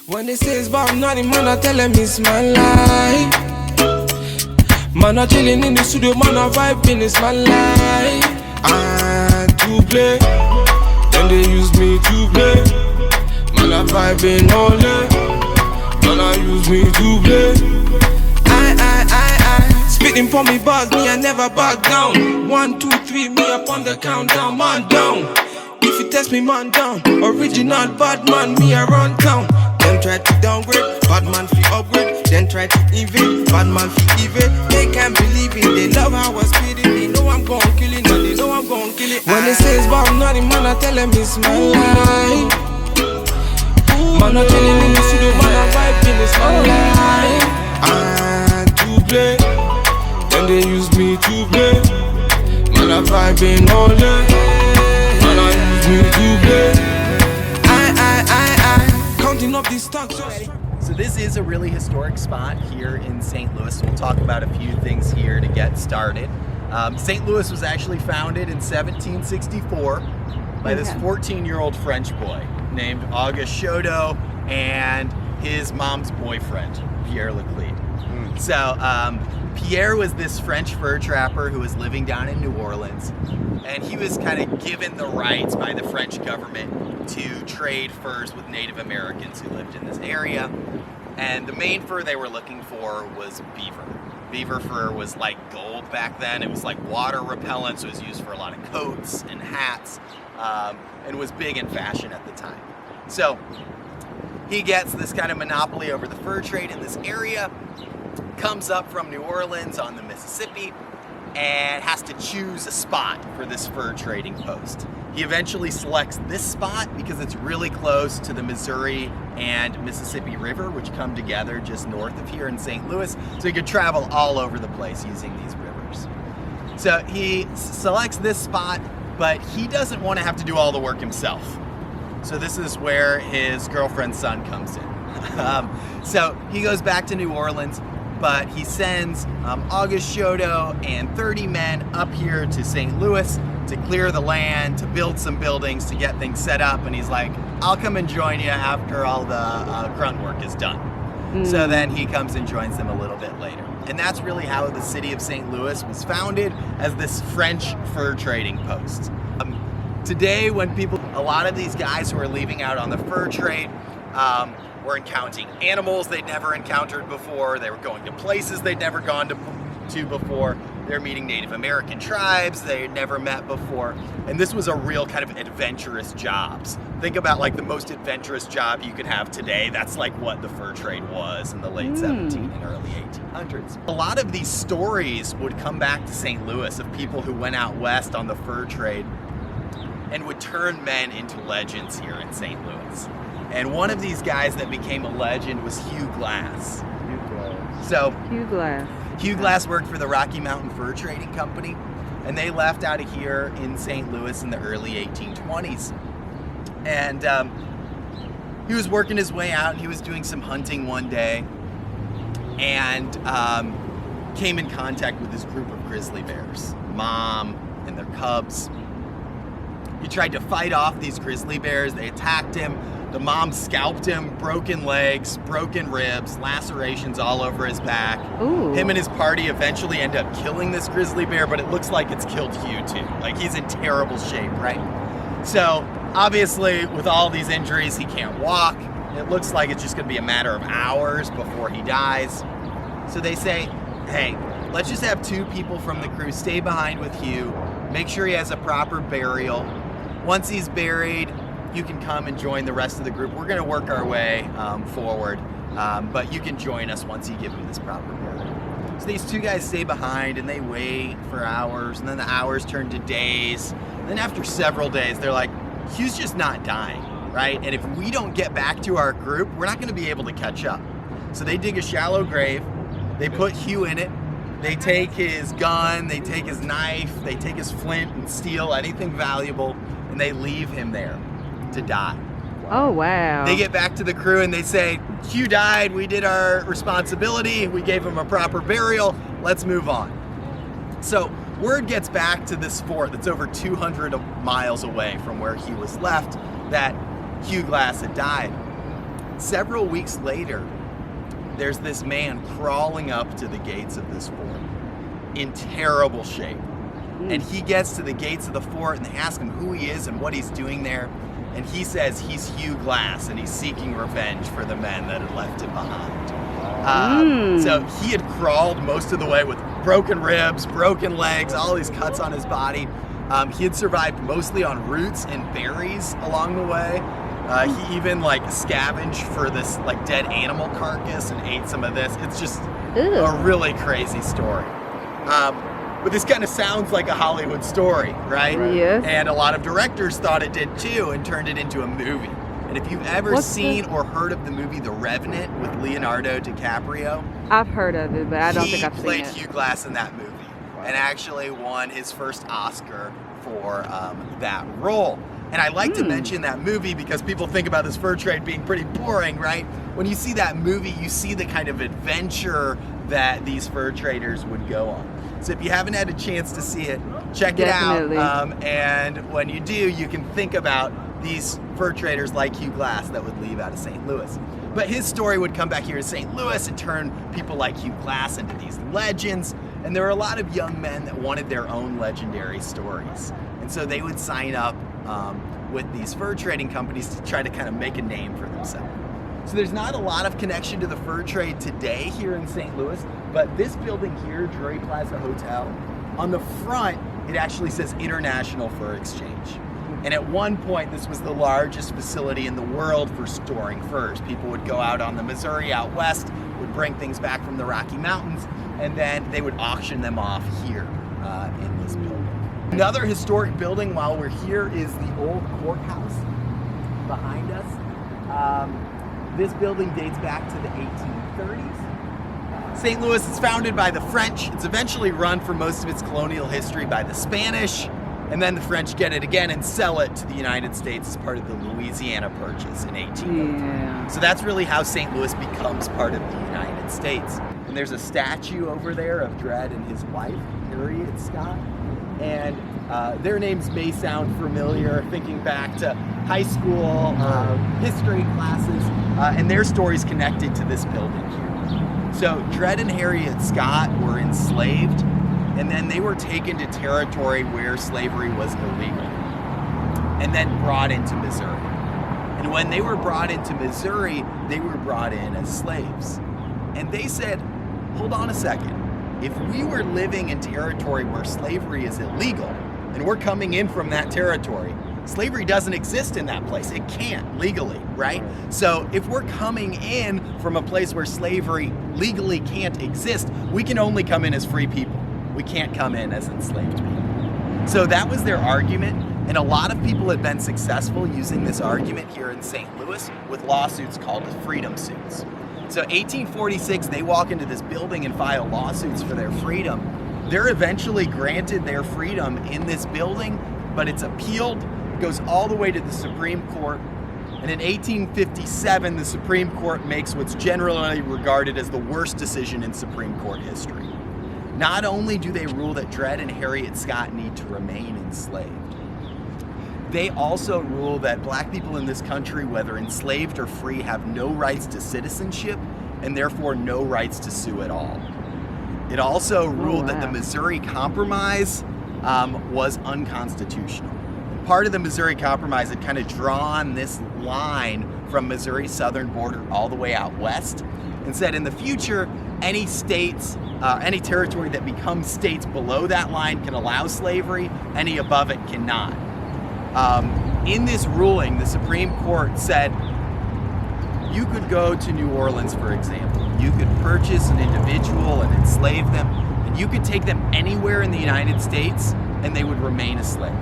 When they say it's about nothing, man, I tell them it's my life. Man, I chilling in the studio, man, I vibing, it's my life. And to play, then they use me to play. Man, I vibing all day. Man, I use me to play. I spitting for me bars, me, I never back down. 1, 2, 3, me up on the countdown, man down. If you test me, man down. Original bad man, me around town. Them try to downgrade, bad man fi upgrade. Then try to evade, bad man fi evade. They can't believe it, they love how I spit it. They know I'm gon' kill it, and they know I'm gon' kill it. When they say it's about nothing, man, I tell them it's my life. Man, I chillin' in the studio, man, I vibing, it's my life. And to play, then they use me to play. Man, I vibing all day. Man, I use me to play. Counting up these stocks. So this is a really historic spot here in St. Louis. We'll talk about a few things here to get started. St. Louis was actually founded in 1764 by this 14-year-old French boy named Auguste Chouteau and his mom's boyfriend, Pierre Leclerc. So Pierre was this French fur trapper who was living down in New Orleans, and he was kind of given the rights by the French government to trade furs with Native Americans who lived in this area. And the main fur they were looking for was beaver. Beaver fur was like gold back then. It was like water repellent, so it was used for a lot of coats and hats, and was big in fashion at the time. So he gets this kind of monopoly over the fur trade in this area, comes up from New Orleans on the Mississippi, and has to choose a spot for this fur trading post. He eventually selects this spot because it's really close to the Missouri and Mississippi River, which come together just north of here in St. Louis, so he could travel all over the place using these rivers. So he selects this spot, but he doesn't want to have to do all the work himself. So this is where his girlfriend's son comes in. So he goes back to New Orleans, but he sends Auguste Chouteau and 30 men up here to St. Louis to clear the land, to build some buildings, to get things set up. And he's like, I'll come and join you after all the grunt work is done. So then he comes and joins them a little bit later. And that's really how the city of St. Louis was founded, as this French fur trading post. Today, when a lot of these guys who are leaving out on the fur trade, were encountering animals they'd never encountered before. They were going to places they'd never gone to before. They're meeting Native American tribes they'd never met before. And this was a real kind of adventurous jobs. Think about like the most adventurous job you could have today. That's like what the fur trade was in the late 1700s and early 1800s. A lot of these stories would come back to St. Louis of people who went out west on the fur trade and would turn men into legends here in St. Louis. And one of these guys that became a legend was Hugh Glass. Hugh Glass worked for the Rocky Mountain Fur Trading Company, and they left out of here in St. Louis in the early 1820s. And he was working his way out, and he was doing some hunting one day, and came in contact with this group of grizzly bears, mom and their cubs. He tried to fight off these grizzly bears. They attacked him. The mom scalped him, broken legs, broken ribs, lacerations all over his back. Ooh. Him and his party eventually end up killing this grizzly bear, but it looks like it's killed Hugh too. Like, he's in terrible shape, right? So obviously with all these injuries, he can't walk. It looks like it's just gonna be a matter of hours before he dies. So they say, hey, let's just have 2 people from the crew stay behind with Hugh, make sure he has a proper burial. Once he's buried, you can come and join the rest of the group. We're gonna work our way forward, but you can join us once you give him this proper burial. So these 2 guys stay behind and they wait for hours, and then the hours turn to days. And then after several days, they're like, Hugh's just not dying, right? And if we don't get back to our group, we're not gonna be able to catch up. So they dig a shallow grave, they put Hugh in it, they take his gun, they take his knife, they take his flint and steel, anything valuable, and they leave him there to die. Oh, wow. They get back to the crew and they say, Hugh died, we did our responsibility, we gave him a proper burial, let's move on. So word gets back to this fort that's over 200 miles away from where he was left that Hugh Glass had died. several weeks later, there's this man crawling up to the gates of this fort in terrible shape. And he gets to the gates of the fort and they ask him who he is and what he's doing there. And he says he's Hugh Glass and he's seeking revenge for the men that had left him behind. So he had crawled most of the way with broken ribs, broken legs, all these cuts on his body. He had survived mostly on roots and berries along the way. He even like scavenged for this like dead animal carcass and ate some of this. It's just a really crazy story. But this kind of sounds like a Hollywood story, right? Yes. And a lot of directors thought it did too and turned it into a movie. And if you've ever seen or heard of the movie The Revenant with Leonardo DiCaprio, I've heard of it, but I don't think I've seen it. He played Hugh Glass in that movie and actually won his first Oscar for that role. And I like to mention that movie because people think about this fur trade being pretty boring, right? When you see that movie, you see the kind of adventure that these fur traders would go on. So if you haven't had a chance to see it, check it out. And when you do, you can think about these fur traders like Hugh Glass that would leave out of St. Louis. But his story would come back here to St. Louis and turn people like Hugh Glass into these legends. And there were a lot of young men that wanted their own legendary stories. And so they would sign up with these fur trading companies to try to kind of make a name for themselves. So there's not a lot of connection to the fur trade today here in St. Louis, but this building here, Drury Plaza Hotel, on the front, it actually says International Fur Exchange. And at one point, this was the largest facility in the world for storing furs. People would go out on the Missouri out west, would bring things back from the Rocky Mountains, and then they would auction them off here in this building. Another historic building while we're here is the old courthouse behind us. This building dates back to the 1830s. St. Louis is founded by the French. It's eventually run for most of its colonial history by the Spanish, and then the French get it again and sell it to the United States as part of the Louisiana Purchase in 1803. So that's really how St. Louis becomes part of the United States. And there's a statue over there of Dred and his wife, Harriet Scott. And their names may sound familiar, thinking back to high school history classes, and their stories connected to this building here. So Dred and Harriet Scott were enslaved, and then they were taken to territory where slavery was illegal, and then brought into Missouri. And when they were brought into Missouri, they were brought in as slaves. And they said, hold on a second. If we were living in territory where slavery is illegal, and we're coming in from that territory, slavery doesn't exist in that place. It can't legally, right? So if we're coming in from a place where slavery legally can't exist, we can only come in as free people. We can't come in as enslaved people. So that was their argument, and a lot of people have been successful using this argument here in St. Louis with lawsuits called freedom suits. So 1846, they walk into this building and file lawsuits for their freedom. They're eventually granted their freedom in this building, but it's appealed, goes all the way to the Supreme Court. And in 1857, the Supreme Court makes what's generally regarded as the worst decision in Supreme Court history. Not only do they rule that Dred and Harriet Scott need to remain enslaved, they also rule that black people in this country, whether enslaved or free, have no rights to citizenship and therefore no rights to sue at all. It also ruled that the Missouri Compromise was unconstitutional. And part of the Missouri Compromise had kind of drawn this line from Missouri's southern border all the way out west and said in the future, any states, any territory that becomes states below that line can allow slavery, any above it cannot. In this ruling, the Supreme Court said you could go to New Orleans, for example. You could purchase an individual and enslave them, and you could take them anywhere in the United States, and they would remain a slave.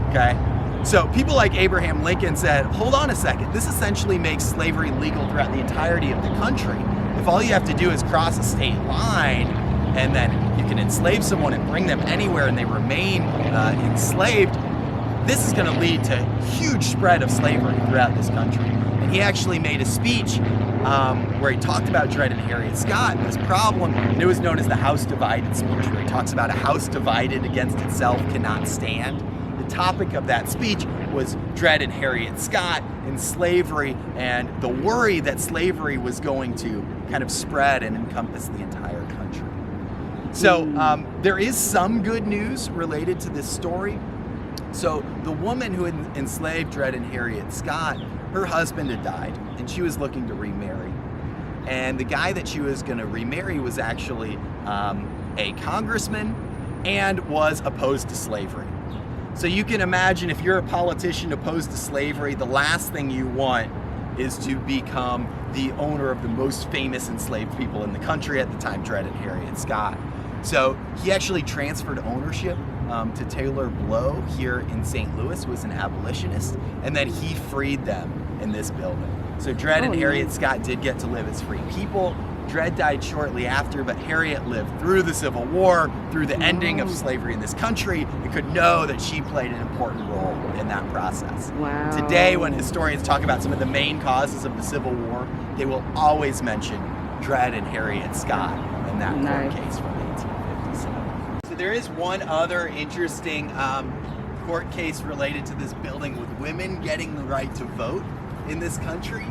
Okay? So people like Abraham Lincoln said, hold on a second, this essentially makes slavery legal throughout the entirety of the country. If all you have to do is cross a state line, and then you can enslave someone and bring them anywhere and they remain enslaved, this is going to lead to huge spread of slavery throughout this country. And he actually made a speech where he talked about Dred and Harriet Scott and this problem, and it was known as the House Divided speech, where he talks about a house divided against itself cannot stand. It topic of that speech was Dred and Harriet Scott and slavery, and the worry that slavery was going to kind of spread and encompass the entire country. So there is some good news related to this story. So the woman who had enslaved Dred and Harriet Scott, her husband had died, and she was looking to remarry. And the guy that she was going to remarry was actually a congressman and was opposed to slavery. So you can imagine, if you're a politician opposed to slavery, the last thing you want is to become the owner of the most famous enslaved people in the country at the time, Dred and Harriet Scott. So he actually transferred ownership to Taylor Blow here in St. Louis, who was an abolitionist, and then he freed them in this building. So Dred and Harriet Scott did get to live as free people. Dred died shortly after, but Harriet lived through the Civil War, through the ending of slavery in this country, and could know that she played an important role in that process. Wow. Today, when historians talk about some of the main causes of the Civil War, they will always mention Dred and Harriet Scott in that court case from 1857. So there is one other interesting court case related to this building with women getting the right to vote in this country.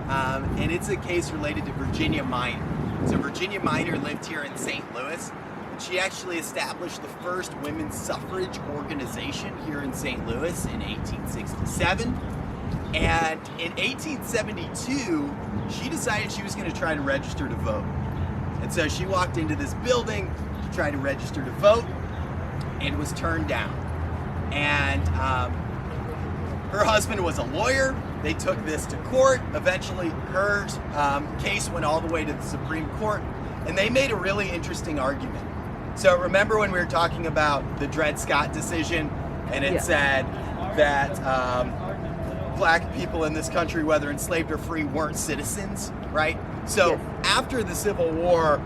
And it's a case related to Virginia Minor. So Virginia Minor lived here in St. Louis. And she actually established the first women's suffrage organization here in St. Louis in 1867. And in 1872, she decided she was going to try to register to vote. And so she walked into this building to try to register to vote and was turned down. And her husband was a lawyer. They took this to court. Eventually, her case went all the way to the Supreme Court, and they made a really interesting argument. So remember when we were talking about the Dred Scott decision, and it said that black people in this country, whether enslaved or free, weren't citizens, right? So after the Civil War,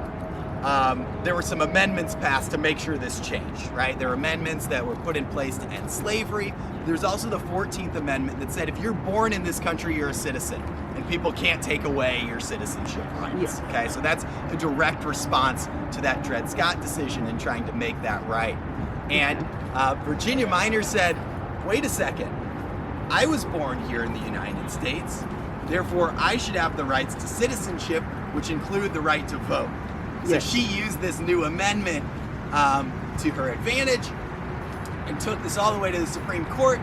there were some amendments passed to make sure this changed, right? There were amendments that were put in place to end slavery. There's also the 14th Amendment that said if you're born in this country, you're a citizen, and people can't take away your citizenship rights, okay? So that's a direct response to that Dred Scott decision in trying to make that right. And Virginia Minor said, wait a second, I was born here in the United States, therefore I should have the rights to citizenship, which include the right to vote. So she used this new amendment to her advantage and took this all the way to the Supreme Court.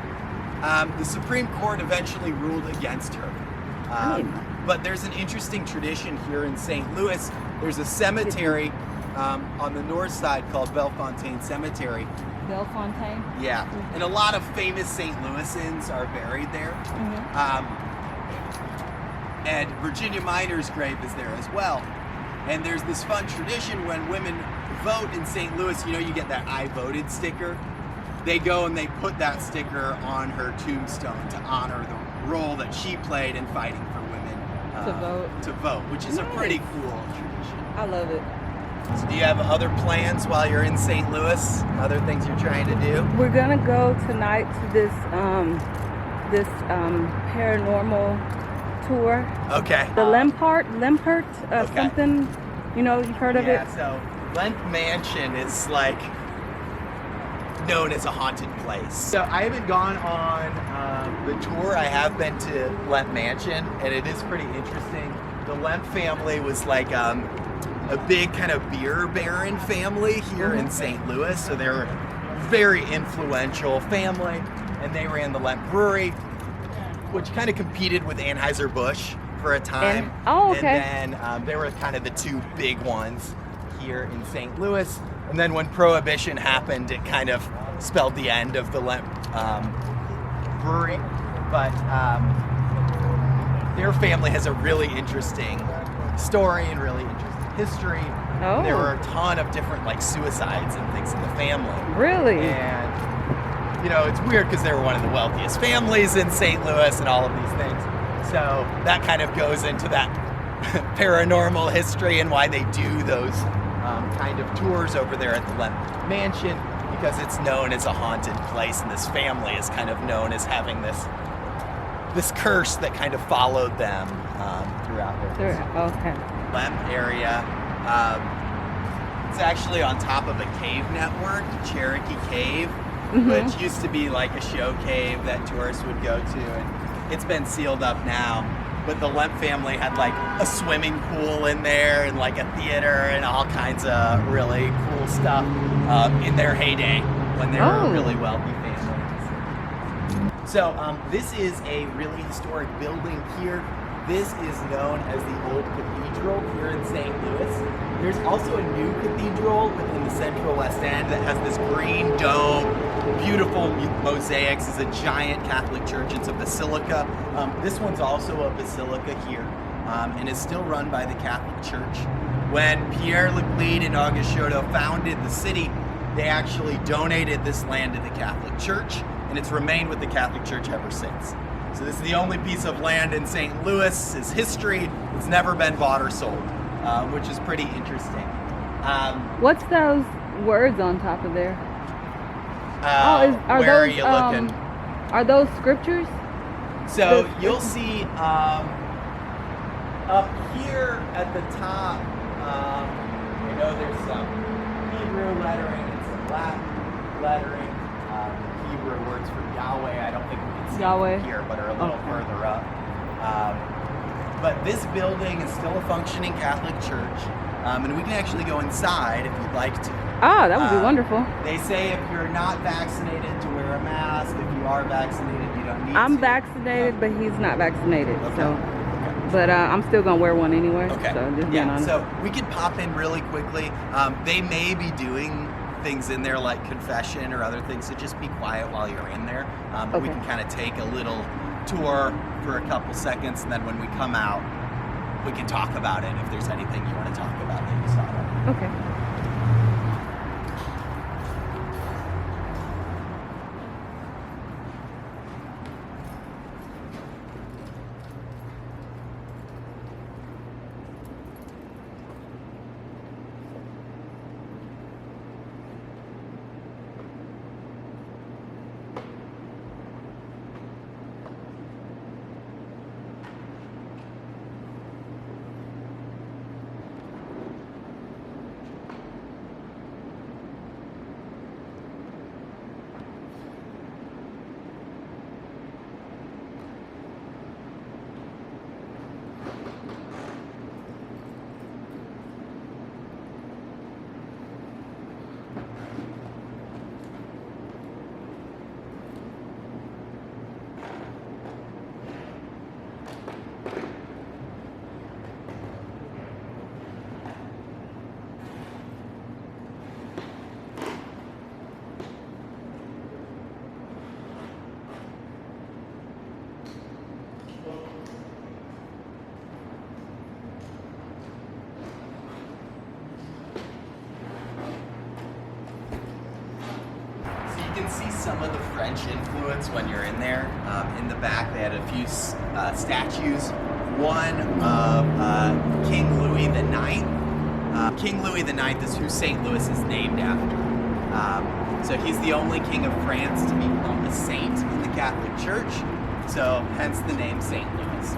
The Supreme Court eventually ruled against her. But there's an interesting tradition here in St. Louis. There's a cemetery on the north side called Bellefontaine Cemetery. Bellefontaine? Yeah, and a lot of famous St. Louisans are buried there. And Virginia Minor's grave is there as well. And there's this fun tradition when women vote in St. Louis, you know, you get that I voted sticker. They go and they put that sticker on her tombstone to honor the role that she played in fighting for women to vote, which is a pretty cool tradition. I love it. So do you have other plans while you're in St. Louis? Other things you're trying to do? We're gonna go tonight to this paranormal tour. Okay. The Lempert, something. You know, you've heard of it? Yeah. So Lemp Mansion is like known as a haunted place. So I haven't gone on the tour. I have been to Lemp Mansion, and it is pretty interesting. The Lemp family was like a big kind of beer baron family here in St. Louis. So they're a very influential family, and they ran the Lemp Brewery, which kind of competed with Anheuser-Busch for a time. And then they were kind of the two big ones here in St. Louis. And then when Prohibition happened, it kind of spelled the end of the Lemp Brewery. But their family has a really interesting story and really interesting history. There were a ton of different like suicides and things in the family. Really? And you know, it's weird because they were one of the wealthiest families in St. Louis and all of these things. So that kind of goes into that paranormal history and why they do those kind of tours over there at the Lemp Mansion, because it's known as a haunted place, and this family is kind of known as having this curse that kind of followed them throughout their Lemp area. It's actually on top of a cave network, Cherokee Cave, which used to be like a show cave that tourists would go to, and it's been sealed up now. But the Lemp family had like a swimming pool in there and like a theater and all kinds of really cool stuff in their heyday when they were a really wealthy family. So this is a really historic building here. This is known as the Old Cathedral here in St. Louis. There's also a new cathedral within the Central West End that has this green dome, beautiful mosaics. It's a giant Catholic church. It's a basilica. This one's also a basilica here, and is still run by the Catholic Church. When Pierre Leclerc and Auguste Chouteau founded the city, they actually donated this land to the Catholic Church, and it's remained with the Catholic Church ever since. So this is the only piece of land in St. Louis. It's history. It's never been bought or sold, which is pretty interesting. What's those words on top of there? Where are you looking? Are those scriptures? So you'll see up here at the top, there's some Hebrew lettering and some Latin lettering. Hebrew words for Yahweh. I don't think we can see them here, but are a little further up. But this building is still a functioning Catholic church, and we can actually go inside if you'd like to. Ah, that would be wonderful. They say if you're not vaccinated to wear a mask. If you are vaccinated, you don't need to. I'm vaccinated, but he's not vaccinated. Okay. So, but I'm still gonna wear one anyway. Okay. So just being honest. So we could pop in really quickly. They may be doing things in there like confession or other things, so just be quiet while you're in there. We can kind of take a little tour for a couple seconds, and then when we come out, we can talk about it if there's anything you want to talk about that you saw. Okay. See some of the French influence when you're in there. In the back, they had a few statues. One of King Louis the IX. King Louis the IX is who St. Louis is named after. So he's the only king of France to become a saint in the Catholic Church. So hence the name St. Louis.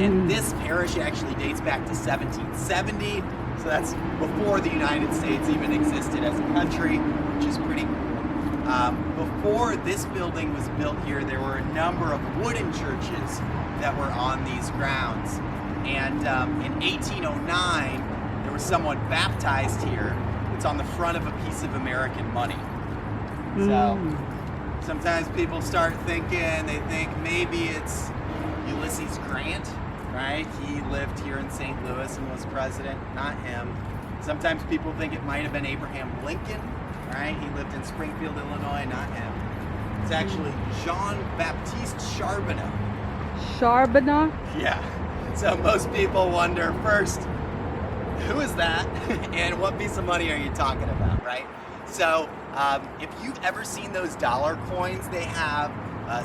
And this parish actually dates back to 1770. So that's before the United States even existed as a country, which is pretty cool. Before this building was built here, there were a number of wooden churches that were on these grounds. And in 1809, there was someone baptized here. It's on the front of a piece of American money. So sometimes people start thinking, they think maybe it's Ulysses Grant, right? He lived here in St. Louis and was president, not him. Sometimes people think it might have been Abraham Lincoln. Right? He lived in Springfield, Illinois, not him. It's actually Jean-Baptiste Charbonneau. Charbonneau? Yeah. So most people wonder first, who is that? And what piece of money are you talking about, right? So if you've ever seen those dollar coins, they have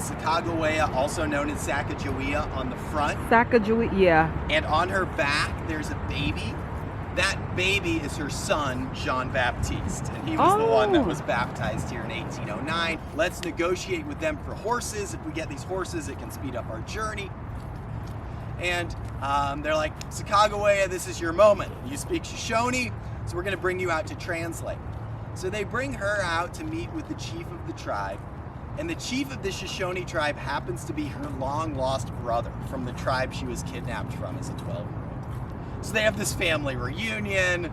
Sacagawea, also known as Sacagawea, on the front. Sacagawea, yeah. And on her back, there's a baby. That baby is her son, Jean-Baptiste, and he was the one that was baptized here in 1809. Let's negotiate with them for horses. If we get these horses, it can speed up our journey. And they're like, Sacagawea, this is your moment. You speak Shoshone, so we're going to bring you out to translate. So they bring her out to meet with the chief of the tribe, and the chief of the Shoshone tribe happens to be her long-lost brother from the tribe she was kidnapped from as a 12-year-old. So they have this family reunion.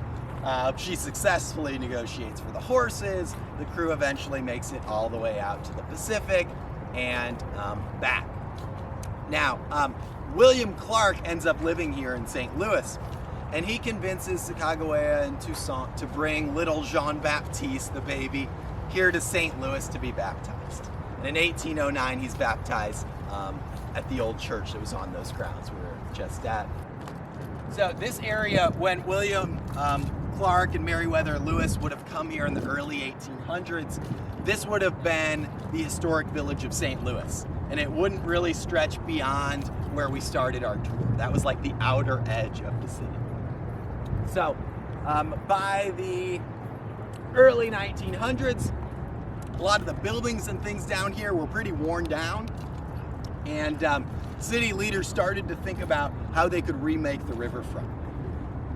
She successfully negotiates for the horses. The crew eventually makes it all the way out to the Pacific and back. Now, William Clark ends up living here in St. Louis, and he convinces Sacagawea and Toussaint to bring little Jean-Baptiste, the baby, here to St. Louis to be baptized. And in 1809, he's baptized at the old church that was on those grounds we were just at. So this area, when William Clark and Meriwether Lewis would have come here in the early 1800s, this would have been the historic village of St. Louis. And it wouldn't really stretch beyond where we started our tour. That was like the outer edge of the city. So by the early 1900s, a lot of the buildings and things down here were pretty worn down. And city leaders started to think about how they could remake the riverfront.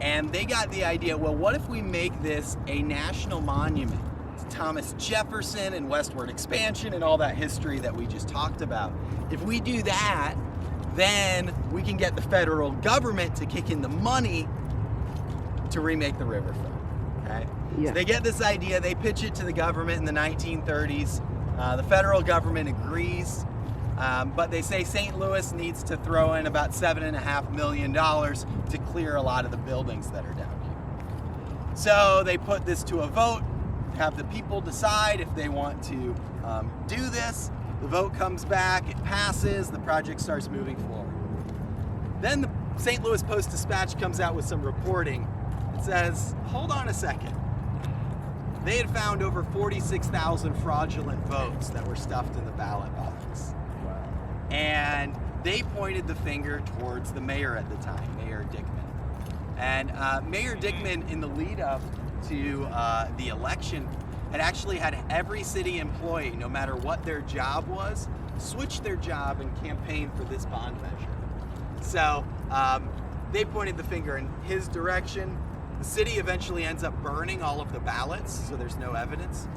And they got the idea, well, what if we make this a national monument to Thomas Jefferson and westward expansion and all that history that we just talked about? If we do that, then we can get the federal government to kick in the money to remake the riverfront, okay? Yeah. So they get this idea, they pitch it to the government in the 1930s. The federal government agrees, but they say St. Louis needs to throw in about $7.5 million to clear a lot of the buildings that are down here. So they put this to a vote, have the people decide if they want to do this. The vote comes back, it passes, the project starts moving forward. Then the St. Louis Post-Dispatch comes out with some reporting. It says, hold on a second. They had found over 46,000 fraudulent votes that were stuffed in the ballot box. And they pointed the finger towards the mayor at the time, Mayor Dickman. And Mayor Dickman, in the lead up to the election, had actually had every city employee, no matter what their job was, switch their job and campaign for this bond measure. So they pointed the finger in his direction. The city eventually ends up burning all of the ballots, so there's no evidence.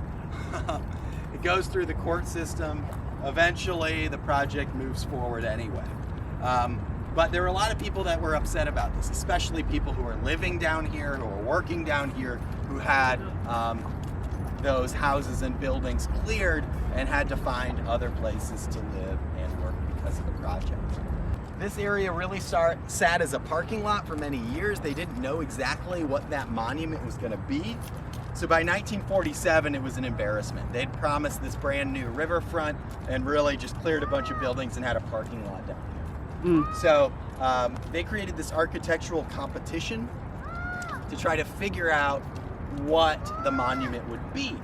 It goes through the court system. Eventually, the project moves forward anyway. But there were a lot of people that were upset about this, especially people who are living down here, who are working down here, who had those houses and buildings cleared and had to find other places to live and work because of the project. This area really sat as a parking lot for many years. They didn't know exactly what that monument was going to be. So by 1947, it was an embarrassment. They'd promised this brand new riverfront and really just cleared a bunch of buildings and had a parking lot down here. So they created this architectural competition to try to figure out what the monument would be.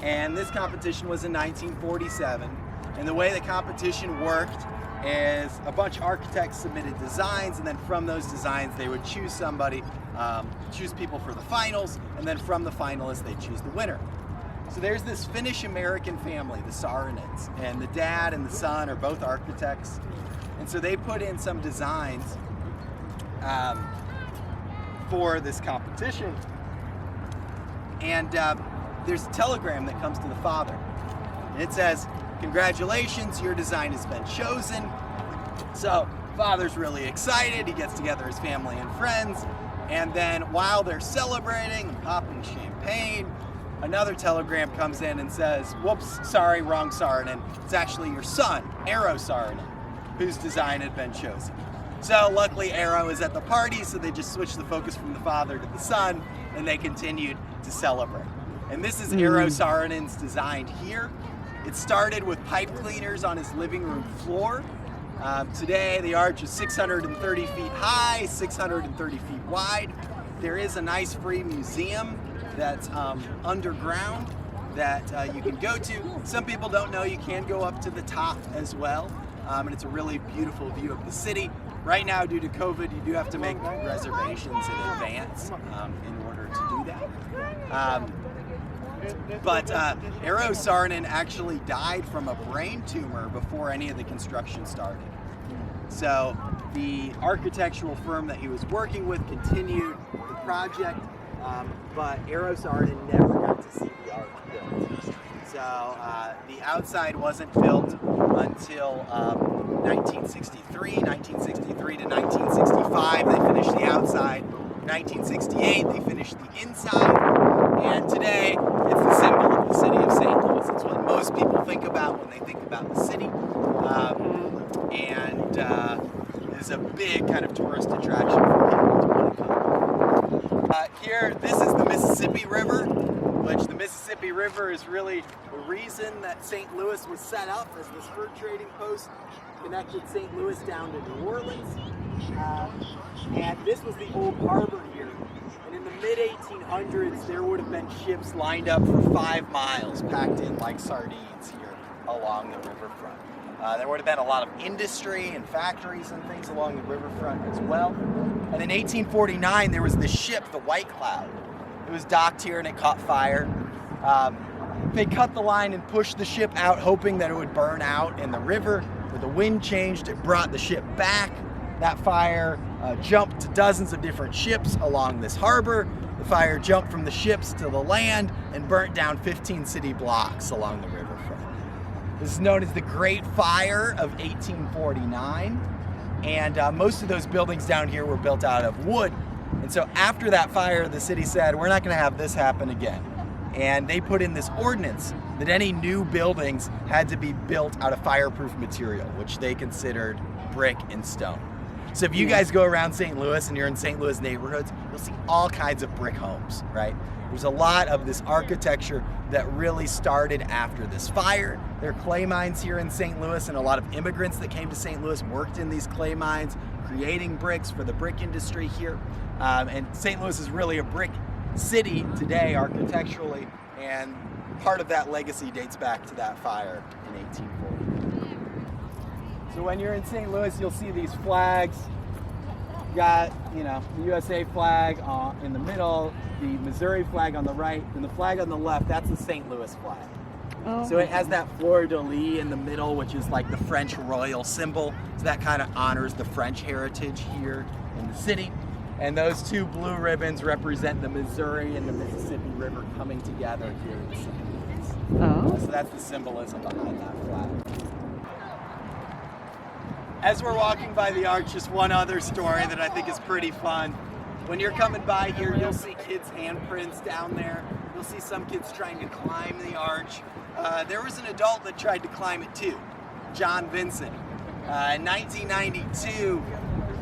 And this competition was in 1947. And the way the competition worked is a bunch of architects submitted designs, and then from those designs they would choose somebody, choose people for the finals, and then from the finalists they'd choose the winner. So there's this Finnish-American family, the Saarinens, and the dad and the son are both architects. And so they put in some designs for this competition. And there's a telegram that comes to the father. And it says, "Congratulations, your design has been chosen." So father's really excited. He gets together his family and friends. And then while they're celebrating and popping champagne, another telegram comes in and says, "Whoops, sorry, wrong Saarinen. It's actually your son, Eero Saarinen, whose design had been chosen." So luckily Eero is at the party, so they just switched the focus from the father to the son, and they continued to celebrate. And this is Eero Saarinen's design here. It started with pipe cleaners on his living room floor. Today the arch is 630 feet high, 630 feet wide. There is a nice free museum that's underground that you can go to. Some people don't know you can go up to the top as well. And it's a really beautiful view of the city. Right now, due to COVID, you do have to make reservations in advance in order to do that. But Eero Saarinen actually died from a brain tumor before any of the construction started. So the architectural firm that he was working with continued the project, but Eero Saarinen never got to see the arch built. So the outside wasn't built until 1963 to 1965. They finished the outside. 1968, they finished the inside. And today, it's the symbol of the city of St. Louis. It's what most people think about when they think about the city. It's a big kind of tourist attraction for people to want to come. Here, this is the Mississippi River, which the Mississippi River is really the reason that St. Louis was set up as this fur trading post, connected St. Louis down to New Orleans. And this was the old harbor here. And in the mid-1800s, there would have been ships lined up for 5 miles, packed in like sardines here along the riverfront. There would have been a lot of industry and factories and things along the riverfront as well. And in 1849, there was this ship, the White Cloud. It was docked here and it caught fire. They cut the line and pushed the ship out, hoping that it would burn out in the river. When the wind changed, it brought the ship back. That fire jumped to dozens of different ships along this harbor. The fire jumped from the ships to the land and burnt down 15 city blocks along the riverfront. This is known as the Great Fire of 1849. And most of those buildings down here were built out of wood. And so after that fire, the city said, we're not going to have this happen again. And they put in this ordinance that any new buildings had to be built out of fireproof material, which they considered brick and stone. So if you guys go around St. Louis and you're in St. Louis neighborhoods, you'll see all kinds of brick homes, right? There's a lot of this architecture that really started after this fire. There are clay mines here in St. Louis, and a lot of immigrants that came to St. Louis worked in these clay mines, creating bricks for the brick industry here. And St. Louis is really a brick city today architecturally, and part of that legacy dates back to that fire in 1840. So when you're in St. Louis, you'll see these flags. You got, the USA flag in the middle, the Missouri flag on the right, and the flag on the left, that's the St. Louis flag. Oh. So it has that fleur-de-lis in the middle, which is like the French royal symbol. So that kind of honors the French heritage here in the city. And those two blue ribbons represent the Missouri and the Mississippi River coming together here in St. Louis. Oh. So that's the symbolism behind that flag. As we're walking by the arch, just one other story that I think is pretty fun. When you're coming by here, you'll see kids' handprints down there. You'll see some kids trying to climb the arch. There was an adult that tried to climb it too, John Vincent. In 1992,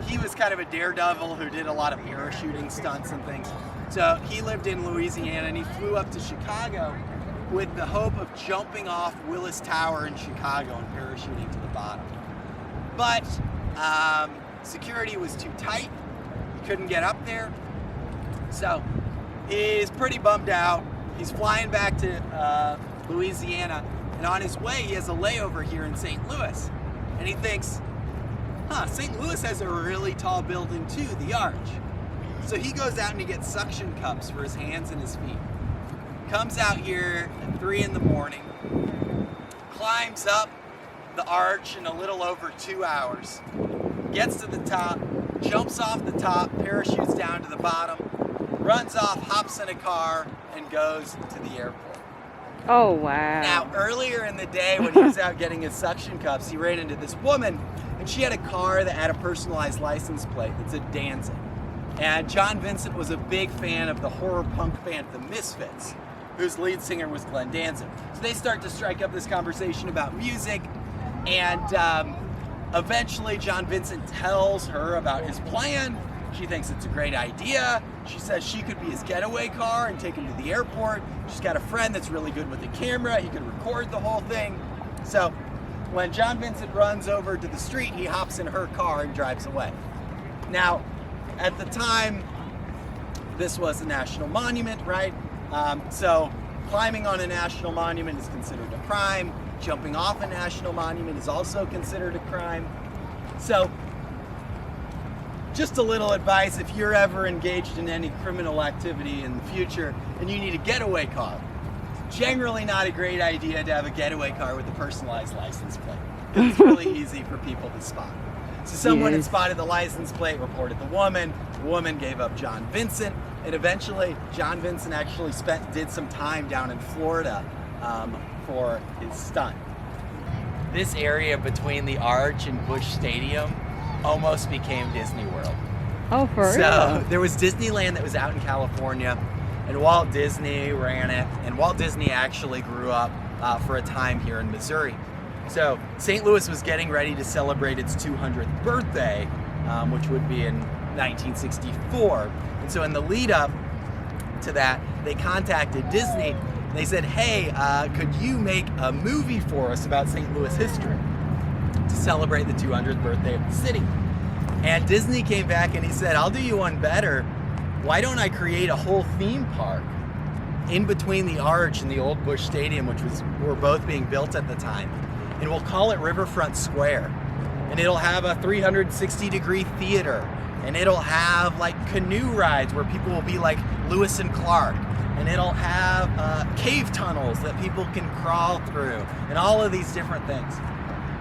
he was kind of a daredevil who did a lot of parachuting stunts and things. So he lived in Louisiana and he flew up to Chicago with the hope of jumping off Willis Tower in Chicago and parachuting to the bottom. But security was too tight. He couldn't get up there. So he's pretty bummed out. He's flying back to Louisiana, and on his way he has a layover here in St. Louis. And he thinks, St. Louis has a really tall building too, the Arch. So he goes out and he gets suction cups for his hands and his feet. Comes out here at 3 in the morning, climbs up the arch in a little over 2 hours, gets to the top, jumps off the top, parachutes down to the bottom, runs off, hops in a car, and goes to the airport. Oh, wow. Now, earlier in the day when he was out getting his suction cups, he ran into this woman, and she had a car that had a personalized license plate that said Danzig. And John Vincent was a big fan of the horror punk band The Misfits, whose lead singer was Glenn Danzig. So they start to strike up this conversation about music, and eventually John Vincent tells her about his plan. She thinks it's a great idea. She says she could be his getaway car and take him to the airport. She's got a friend that's really good with the camera. He could record the whole thing. So when John Vincent runs over to the street, he hops in her car and drives away. Now, at the time, this was a national monument, right? So climbing on a national monument is considered a crime. Jumping off a national monument is also considered a crime. So just a little advice, if you're ever engaged in any criminal activity in the future and you need a getaway car, it's generally not a great idea to have a getaway car with a personalized license plate. It's really easy for people to spot. So someone had spotted the license plate, reported the woman gave up John Vincent. And eventually, John Vincent actually did some time down in Florida for his stunt. This area between the Arch and Busch Stadium almost became Disney World. Oh, for real? So there was Disneyland that was out in California, and Walt Disney ran it. And Walt Disney actually grew up for a time here in Missouri. So St. Louis was getting ready to celebrate its 200th birthday, which would be in 1964. And so in the lead up to that, they contacted Disney. They said, hey, could you make a movie for us about St. Louis history to celebrate the 200th birthday of the city? And Disney came back and he said, I'll do you one better. Why don't I create a whole theme park in between the Arch and the old Busch Stadium, which were both being built at the time, and we'll call it Riverfront Square. And it'll have a 360-degree theater, and it'll have like canoe rides where people will be like Lewis and Clark, and it'll have cave tunnels that people can crawl through, and all of these different things.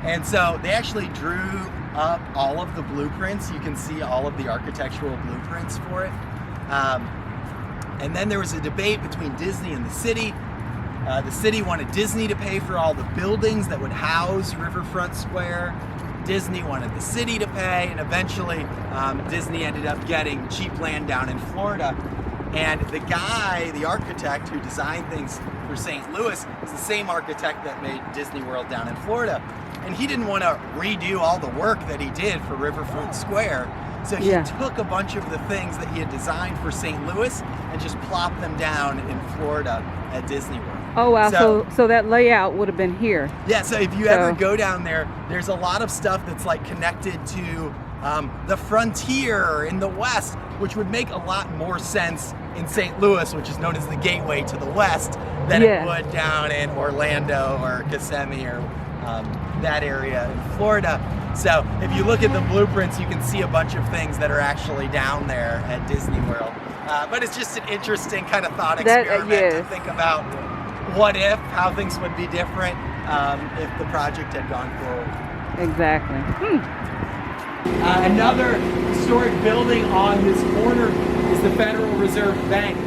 And so they actually drew up all of the blueprints. You can see all of the architectural blueprints for it. And then there was a debate between Disney and the city. The city wanted Disney to pay for all the buildings that would house Riverfront Square. Disney wanted the city to pay, and eventually Disney ended up getting cheap land down in Florida. And the guy, the architect who designed things for St. Louis, is the same architect that made Disney World down in Florida. And he didn't want to redo all the work that he did for Riverfront Square. So he took a bunch of the things that he had designed for St. Louis and just plopped them down in Florida at Disney World. Oh, wow. So that layout would have been here. Yeah, so if you ever go down there, there's a lot of stuff that's like connected to the frontier in the West, which would make a lot more sense in St. Louis, which is known as the gateway to the West, than it would down in Orlando or Kissimmee or that area in Florida. So if you look at the blueprints, you can see a bunch of things that are actually down there at Disney World. But it's just an interesting kind of thought experiment to think about how things would be different if the project had gone forward. Exactly. Another historic building on this corner is the Federal Reserve Bank.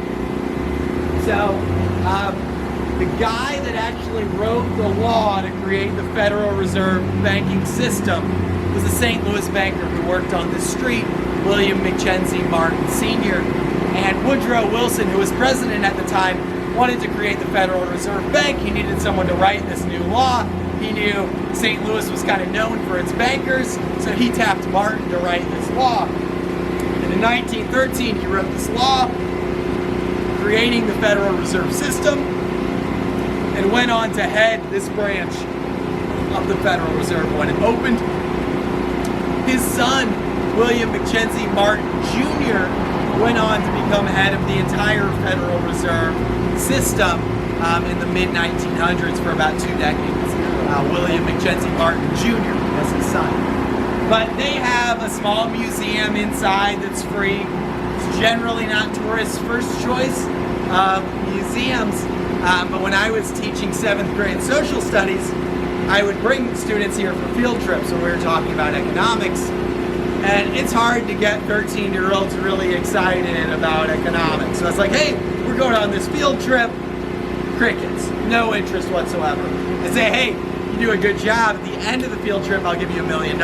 So the guy that actually wrote the law to create the Federal Reserve banking system was a St. Louis banker who worked on this street, William McKenzie Martin Sr. And Woodrow Wilson, who was president at the time, wanted to create the Federal Reserve Bank. He needed someone to write this new law. He knew St. Louis was kind of known for its bankers, so he tapped Martin to write this law. And in 1913, he wrote this law, creating the Federal Reserve System, and went on to head this branch of the Federal Reserve when it opened. His son, William McKenzie Martin Jr., went on to become head of the entire Federal Reserve System in the mid-1900s for about 2 decades. William McKenzie Martin Jr. was his son. But they have a small museum inside that's free. It's generally not tourists' first choice of museums. But when I was teaching 7th grade social studies, I would bring students here for field trips when we were talking about economics. And it's hard to get 13-year-olds really excited about economics. So I was like, hey, we're going on this field trip. Crickets, no interest whatsoever. I say, hey, you do a good job. At the end of the field trip, I'll give you $1 million.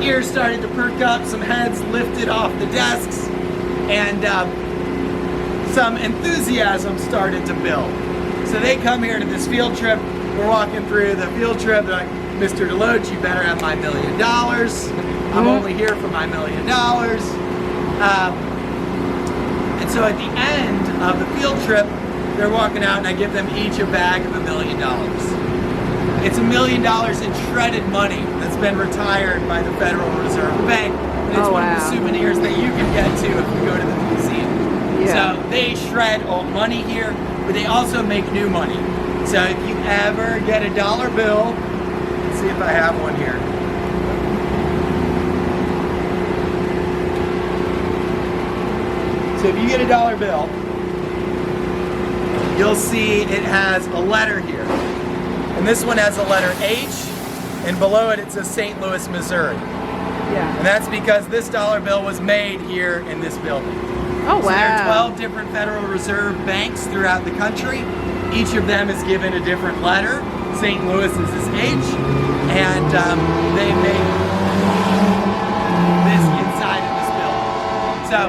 Ears started to perk up, some heads lifted off the desks, and some enthusiasm started to build. So they come here to this field trip. We're walking through the field trip. They're like, Mr. Deloach, you better have my $1 million. I'm only here for my $1 million. And so at the end of the field trip, they're walking out and I give them each a bag of $1 million. It's $1 million in shredded money that's been retired by the Federal Reserve Bank. And it's one of the souvenirs that you can get to if you go to the museum. So they shred old money here, but they also make new money. So if you ever get a dollar bill, let's see if I have one here. So if you get a dollar bill, you'll see it has a letter here. And this one has a letter H, and below it, it says St. Louis, Missouri. Yeah. And that's because this dollar bill was made here in this building. Oh, So there are wow. 12 different Federal Reserve banks throughout the country. Each of them is given a different letter. St. Louis is this H, and they make this inside of this building. So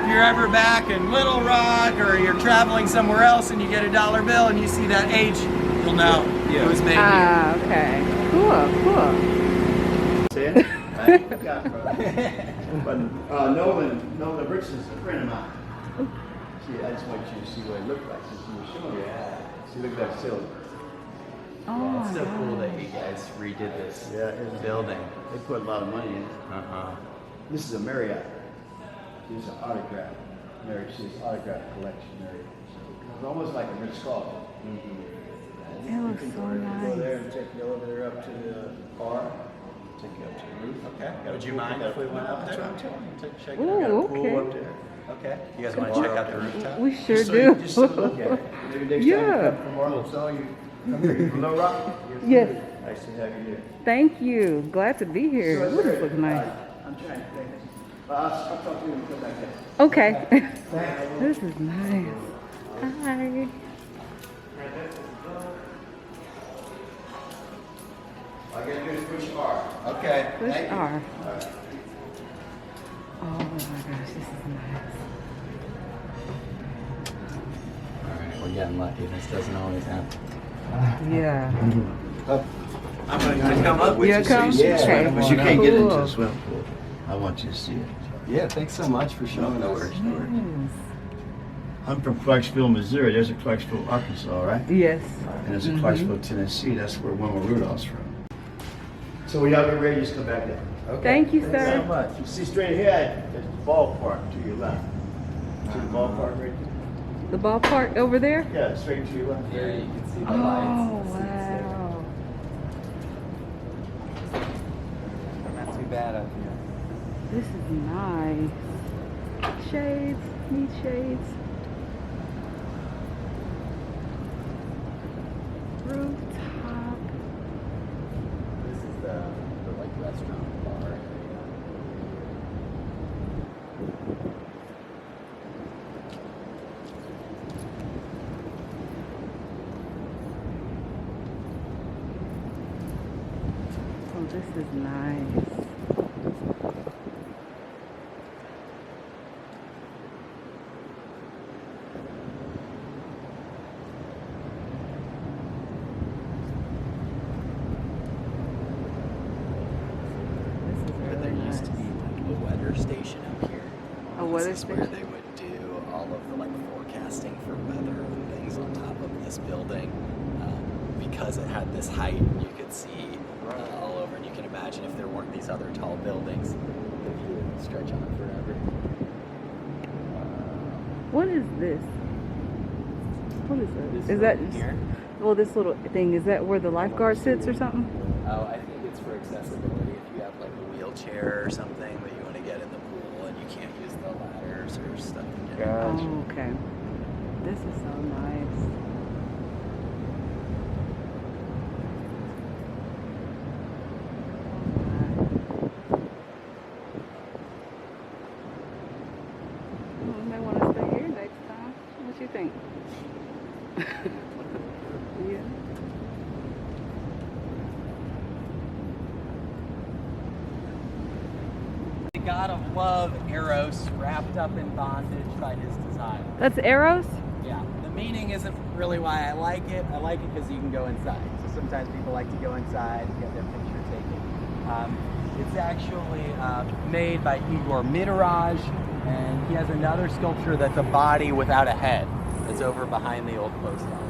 if you're ever back in Little Rock or you're traveling somewhere else and you get a dollar bill and you see that H, you'll know it was made here. Ah, okay. Cool. See it? I got it, bro. But Nolan Brooks is a friend of mine. See, I just want you to see what it looked like since you were showing me. See, look at that silver. Oh, It's so cool that you guys redid this building. They put a lot of money in it. Uh-huh. This is a Marriott. This is an autograph. She's autograph collection Marriott. It's almost like a Ritz-Carlton. It looks so Go nice. there and take the elevator up to the bar. Take you up to the roof. Okay. Would you mind if we went up That's there? what I'm telling you. Take a check. Ooh, I got a pool okay. up there. Okay. You guys want to check out the rooftop? We sure Just so do. you- Just so look at it. Maybe next time Yeah. you come from Arkansas, you come here. You from Little Rock? Yes. Nice to have you here. Thank you. Glad to be here. Ooh, this looks nice. I'm trying to think. I'll talk to you when you come back there. Okay. This is nice. Hi. I gotta do is push R. Okay. Push Thank you. R. Oh my gosh, this is nice. Alright, we're getting lucky. This doesn't always happen. Yeah. I'm gonna come up with You you come? so you see it. Okay. But you can't get into Cool. the swimming pool. I want you to see it. Yeah, thanks so much for showing us. Yes. I'm from Clarksville, Missouri. There's a Clarksville, Arkansas, right? Yes. And there's a Clarksville, Tennessee. That's where Wilma Rudolph's from. So when y'all get ready, just come back down. Okay. Thank you, Thanks sir. so much. You see straight ahead, there's the ballpark to your left. See the ballpark right The ballpark over there? there? Yeah, straight to your left. Yeah, you can see the Oh, lights. wow. Not too bad up here. This is nice. Shades. Need shades. Rooftop. This is the like restaurant bar area. Oh, this is nice. This is But there really used to nice. be like a weather station up here. A weather This is where station? they would do all of the like forecasting for weather and things on top of this building. Because it had this height, you could see all over, and you can imagine if there weren't these other tall buildings, the view would stretch on forever. What is this? What is that? This Is that building here? well, this little thing, is that where the lifeguard sits or something? Oh, I think it's for accessibility. If you have like a wheelchair or something that you want to get in the pool and you can't use the ladders or stuff to get in. Oh, okay. This is so nice. Well, we may want to stay here next time. What you think? Yeah. The god of love, Eros, wrapped up in bondage by his desire. That's Eros? Yeah, the meaning isn't really why I like it. I like it because you can go inside. So sometimes people like to go inside and get their picture taken. It's actually made by Igor Midraj, and he has another sculpture that's a body without a head. That's over behind the old post office.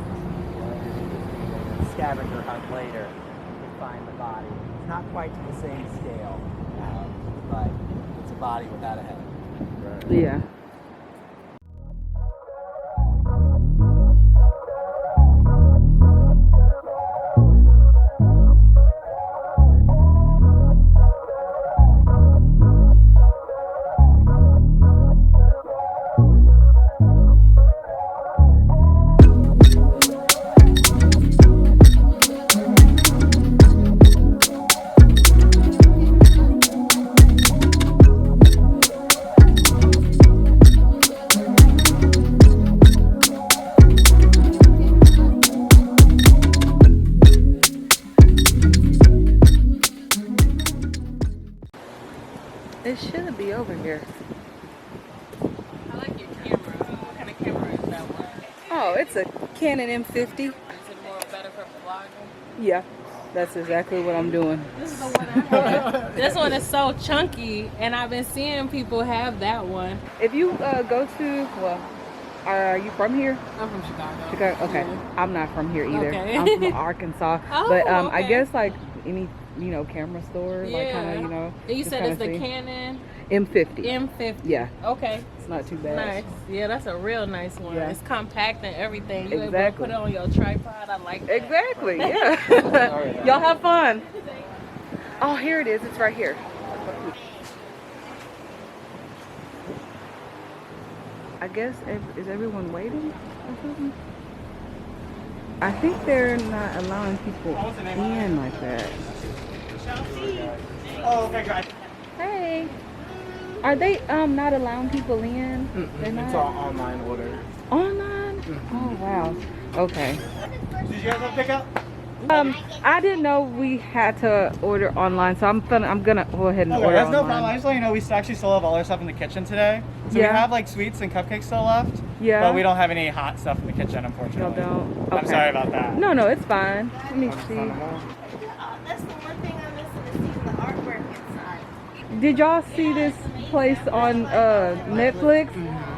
Scavenger hunt later, you can find the body. It's not quite to the same scale, but it's a body without a head. Yeah. like your camera. What kind of camera is that one? Oh, it's a Canon M50. Is it more better for vlogging? Yeah, that's exactly what I'm doing. This is the one I have. This one is so chunky, and I've been seeing people have that one. If you go to, well, are you from here? I'm from Chicago. Chicago? Okay. Yeah. I'm not from here either. Okay. I'm from Arkansas. Oh, but I okay. guess like any, camera store, like kind of, And you just said it's the kinda see. Canon M50. M50. Yeah, Okay. it's not too bad. Nice. Yeah, that's a real nice one. Yeah. It's compact and everything. You able to Exactly. put it on your tripod. I like that. Exactly, yeah. Y'all have fun. Oh, here it is. It's right here. I guess, is everyone waiting or something? I think they're not allowing people in like that. Oh, okay, great. Hey. Are they not allowing people in? They're not? It's all online order. Online? Oh, wow. Okay. Did you guys have pickup? I didn't know we had to order online, so I'm gonna go ahead and Okay, order that's no online. problem. I just let you know we actually still have all our stuff in the kitchen today. So Yeah. we have like sweets and cupcakes still left. Yeah. But we don't have any hot stuff in the kitchen, Y'all unfortunately. don't? I'm Okay. sorry about that. No, it's fine. Let me see. That's the one thing I'm missing is seeing the artwork inside. Did y'all see this place on Netflix?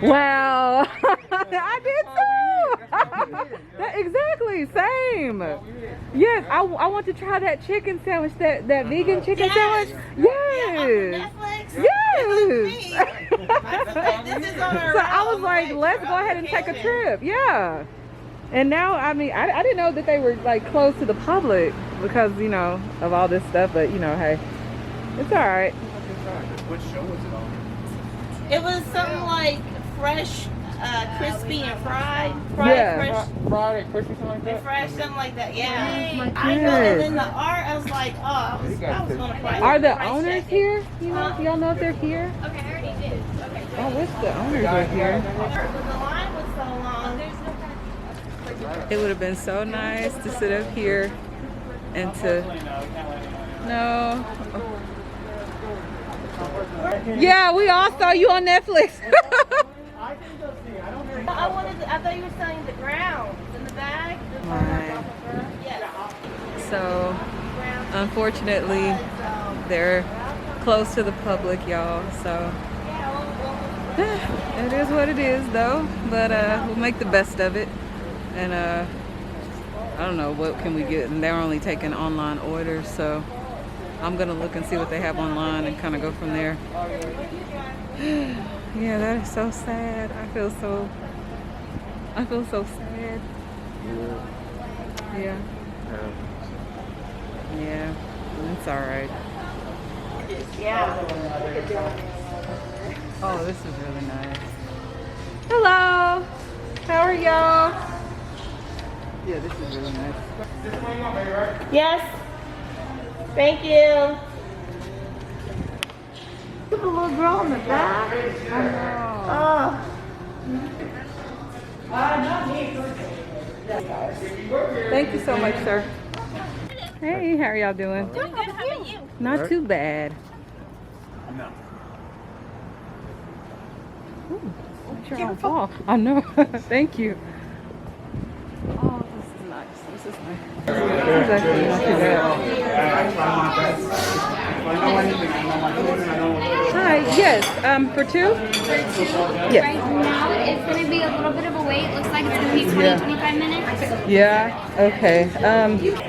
Wow. I did too. Exactly, same. Yes, I want to try that chicken sandwich, that vegan chicken sandwich. Yes. Netflix? Yes. This is on our So I was like, let's go ahead and take a trip. Yeah. And now, I mean, I didn't know that they were like closed to the public because, of all this stuff. But, hey, it's all right. What show was it on? It was something like fresh, crispy and fried. Yeah. Fresh, Friday, crispy, something like that? fresh, something like that. Yeah. my I know. And goodness. then the art, I was like, oh, I was gonna price. Are the owners here? Y'all know if they're here? Okay, I already did. Okay. I wish the owners were here. The line was so long. It would have been so nice to sit up here and to no. Yeah, we all saw you on Netflix. I thought you were selling the ground in the bag. Right. Yes. So, unfortunately, they're closed to the public, y'all. So, it is what it is, though. But we'll make the best of it. And I don't know what can we get. And they're only taking online orders, so I'm gonna look and see what they have online and kind of go from there. Yeah, that is so sad. I feel so sad. Yeah. Yeah, it's all right. Yeah. Oh, this is really nice. Hello. How are y'all? Yeah, this is really nice. Yes. Thank you. Look at the little girl in the back. I know. Oh. Thank you so much, sir. Hey, how are y'all doing? Doing good. How about you? Not too bad. No. Ooh, sure I'll fall. I know. Thank you. Oh, this is nice. This is nice. This is actually not too bad. Hi, yes. For two? Yes. Right now, it's going to be a little bit of a wait. Looks like it's going to be 20, 25 minutes. Yeah. Okay.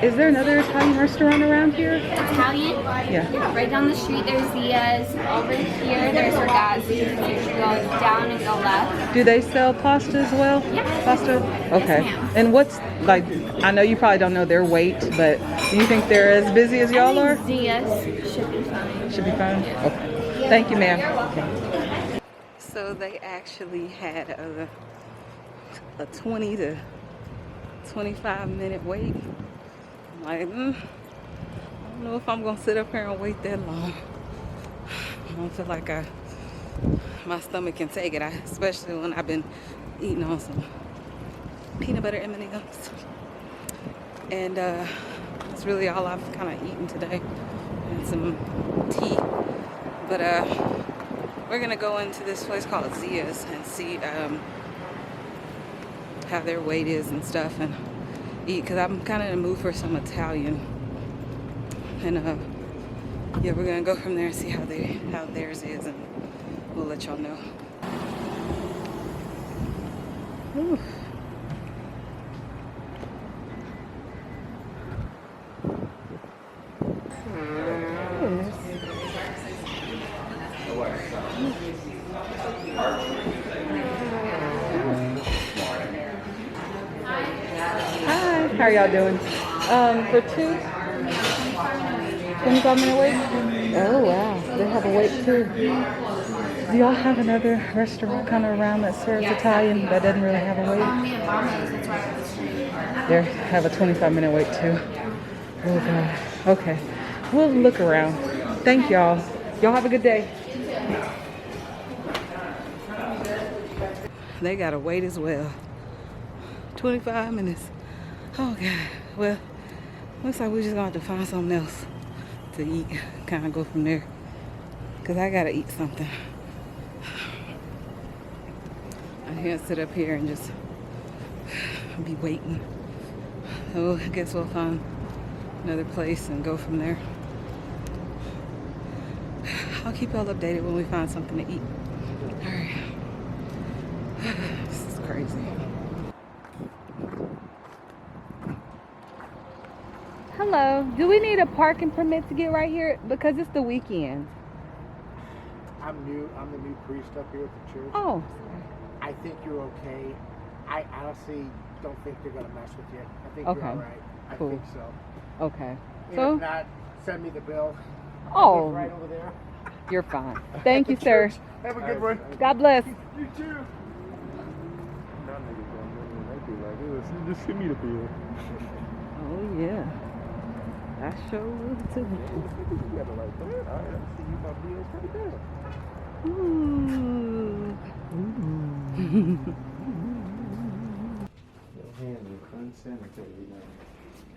Is there another Italian restaurant around here? Italian. Yeah. Right down the street, there's Zia's. Over here, there's Ragazzi. You go down and go left. Do they sell pasta as well? Yeah. Pasta? Okay. ma'am. And what's, like, I know you probably don't know their weight, but do you think they're as busy as y'all are? Zia's should be fine. Should be fine? Okay. Thank you, ma'am. So they actually had a 20 to 25 minute wait. I'm like, I don't know if I'm gonna sit up here and wait that long. I don't feel like my stomach can take it, especially when I've been eating on some peanut butter M&Ms. And that's really all I've kind of eaten today, and some tea. But We're gonna go into this place called Zia's and see how their weight is and stuff, and eat, because I'm kind of in the mood for some Italian. And yeah, we're gonna go from there and see how theirs is, and we'll let y'all know. Ooh. Hi, how are y'all doing? For two, 25-minute wait? Oh wow, they have a wait too. Do y'all have another restaurant kind of around that serves Italian that doesn't really have a wait? They have a 25-minute wait too. Oh god. Okay, we'll look around. Thank y'all. Y'all have a good day. They got to wait as well. 25 minutes. Oh god. Well, looks like we're just gonna have to find something else to eat. Kind of go from there. Cause I gotta eat something. I can't sit up here and just be waiting. So I guess we'll find another place and go from there. I'll keep y'all updated when we find something to eat. Alright. This is crazy. Hello. Do we need a parking permit to get right here? Because it's the weekend. I'm the new priest up here at the church. Oh. I think you're okay. I honestly don't think they're gonna mess with you. I think Okay. you're all right. Cool. I think so. Okay. And So, if not, send me the bill. oh, It's right over there. you're fine. Thank you, sir. Have a good one. God bless. You too. Just give me the bill. Oh, yeah. I sure will too. You got it like that. I see you my bills pretty good. Ooh. Your hands are unsanitary now.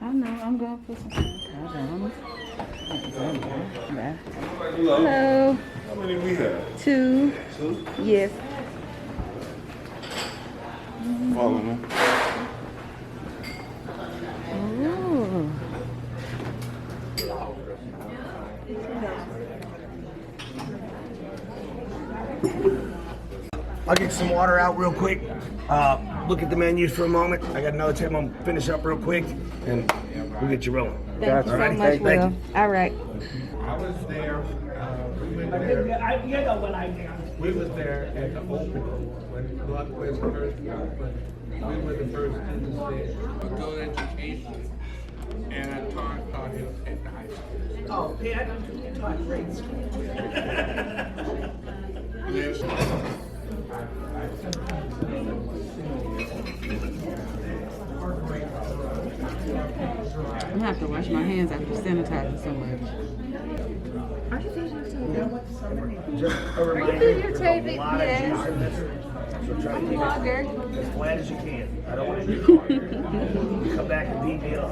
I know, I'm going to put some sanitizer on them. Hello. How many we have? 2. 2? Yes. Follow me. Ooh. I'll get some water out real quick. Look at the menus for a moment. I got another tip. I'm gonna finish up real quick, and we'll get you rolling. Thank you so much, Will. All right. I was there. We was there at the opening when Northwest first opened. We were the first in the state. Adult education, and I taught it at the high school. Oh, yeah, I taught grade school. Yes. I'm gonna have to wash my hands after sanitizing so much. Are you doing Just a your reminder, tape? there's a lot of Yes. juice in this, so try to keep it Blogger. as flat as you can. I don't want to do it. Come back and beat me up.